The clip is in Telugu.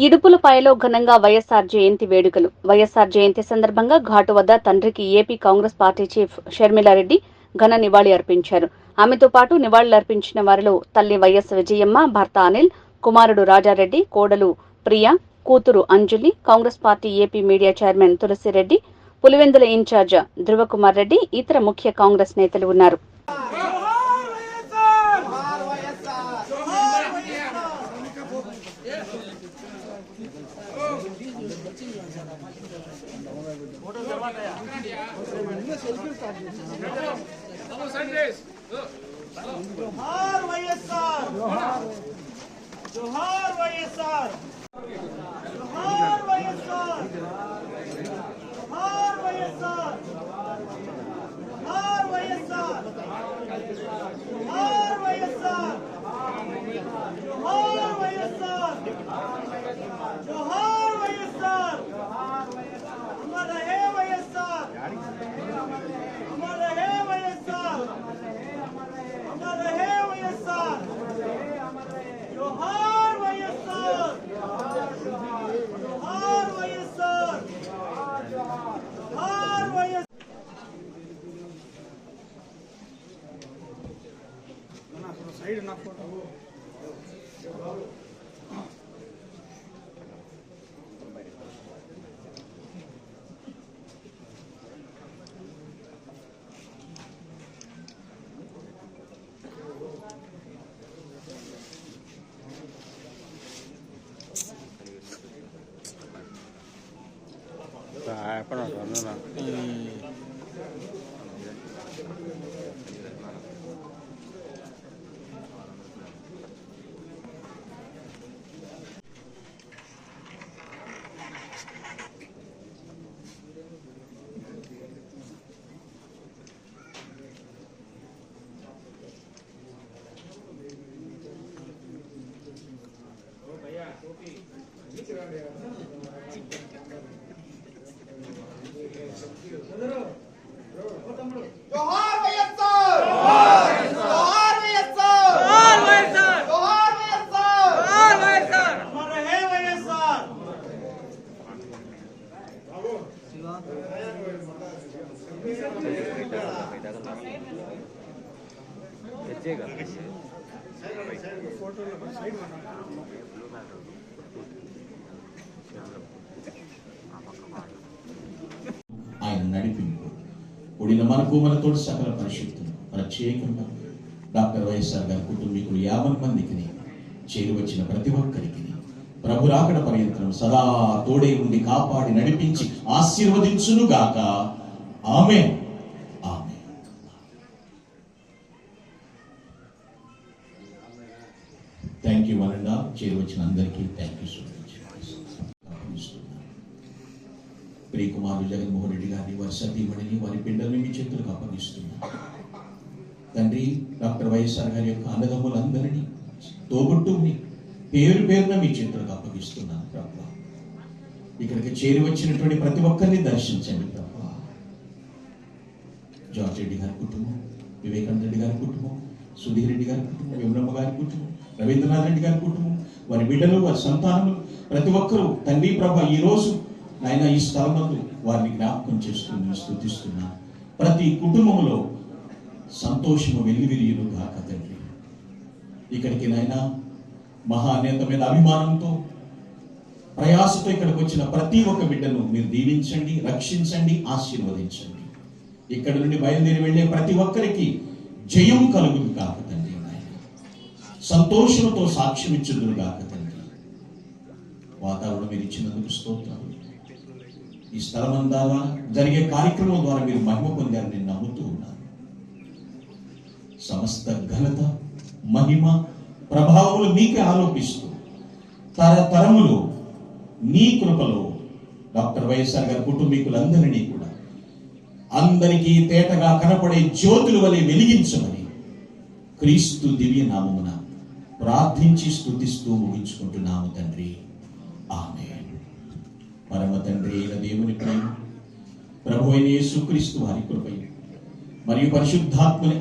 ఇడుపులపాయలో ఘనంగా వైఎస్ఆర్ జయంతి వేడుకలు. వైఎస్ఆర్ జయంతి సందర్భంగా ఘాటు వద్ద తండ్రికి AP Congress party chief Sharmila Reddy ఘన నివాళి అర్పించారు. ఆమెతో పాటు నివాళులర్పించిన వారిలో తల్లి వైఎస్ విజయమ్మ, భర్త అనిల్, కుమారుడు రాజారెడ్డి, కోడలు ప్రియా, కూతురు Anjali, Congress party AP media chairman Tulasi Reddy, Pulivendula incharge Dhruva Kumar Reddy, ఇతర ముఖ్య కాంగ్రెస్ నేతలు ఉన్నారు. जोहार వైఎస్ఆర్ जोहार వైఎస్ఆర్ जोहार వైఎస్ఆర్ जोहार వైఎస్ఆర్ जोहार వైఎస్ఆర్ जोहार వైఎస్ఆర్ जोहार వైఎస్ఆర్ जोहार వైఎస్ఆర్ అమర్ రహే వైఎస్ఆర్ అమర్ రహే వైఎస్ఆర్ అమర్ రహే వైఎస్ఆర్ जोहार వైఎస్ఆర్ जोहार వైఎస్ఆర్ जोहार వైఎస్ఆర్ నా సైడ్ నా ఫోటో जोहार వైఎస్ఆర్ जोहार వైఎస్ఆర్ जोहार వైఎస్ఆర్ जोहार వైఎస్ఆర్ जोहार వైఎస్ఆర్ అమర్ రహే వైఎస్ఆర్ బాబు శివ తెచ్చేగా ఫోటోలో సైడ్ ఆయన నడిపింపు కూడిన మనకు మనతో సకల పరిశుద్ధులు ప్రత్యేకంగా డాక్టర్ వైఎస్ఆర్ గారి కుటుంబీకులు 50 మందికి చేరి వచ్చిన ప్రతి ఒక్కరికి ప్రభు రాకడ పర్యంతం సదా తోడే ఉండి కాపాడి నడిపించి ఆశీర్వదించును గాక. ఆమేన్. ఆమేన్. థ్యాంక్ యూ వరండా. చేరి వచ్చిన అందరికీ థ్యాంక్ యూ సో మచ్. ప్రియ కుమారుడు జగన్మోహన్ రెడ్డి గారిని, వారి సతీమణిని, వారి బిడ్డల్ని మీ చేతులకు అప్పగిస్తున్నారు. తండ్రి, డాక్టర్ వైఎస్ఆర్ గారి యొక్క అన్నదమ్ములందరినీ, తోబుట్టుని పేరు పేరున మీ చేతులకు అప్పగిస్తున్నాను ప్రభు. ఇక్కడికి చేరి వచ్చినటువంటి ప్రతి ఒక్కరిని దర్శించండి ప్రభు. జార్జ్ రెడ్డి గారి కుటుంబం, వివేకానంద రెడ్డి గారి కుటుంబం, సుధీర్ రెడ్డి గారి కుటుంబం, విమలమ్మ గారి కుటుంబం, రవీంద్రనాథ్ రెడ్డి గారి కుటుంబం, వారి బిడ్డలు, వారి సంతానములు, ప్రతి ఒక్కరూ తండ్రి ప్రభు ఈ రోజు నాయన ఈ స్థలమందు వారిని జ్ఞాపకం చేస్తున్నా, స్తుతిస్తున్నా. ప్రతి కుటుంబంలో సంతోషము వెల్లివిరియును గాక తండ్రి. ఇక్కడికి నాయన మహానేతమైన అభిమానంతో, ప్రయాసతో ఇక్కడికి వచ్చిన ప్రతి ఒక్క బిడ్డను మీరు దీవించండి, రక్షించండి, ఆశీర్వదించండి. ఇక్కడ నుండి బయలుదేరి వెళ్ళే ప్రతి ఒక్కరికి జయం కలుగును గాక తండ్రి. నాయన సంతోషంతో సాక్ష్యం ఇచ్చుదురు గాక తండ్రి. వాతావరణం మీరు ఇచ్చినందుకు స్తోత్రాలు. ఈ స్థలం ద్వారా జరిగే కార్యక్రమం ద్వారా మీరు మహిమ పొందారని నేను నమ్ముతూ ఉన్నాను. సమస్త ఘనత, మహిమ, ప్రభావములు మీకే ఆరోపిస్తూ తరతరములు నీ కృపలో డాక్టర్ వైఎస్ఆర్ గారి కుటుంబీకులందరినీ కూడా అందరికీ తేటగా కనపడే జ్యోతుల వలె వెలిగించమని క్రీస్తు దివ్య నామమున ప్రార్థించి స్తుతిస్తూ ముగించుకుంటున్నాము తండ్రి. ఆమేన్. పరమ తండ్రి అయిన దేవుని ప్రేమ, ప్రభువైన యేసుక్రీస్తు వారి కృప మరియు పరిశుద్ధాత్మని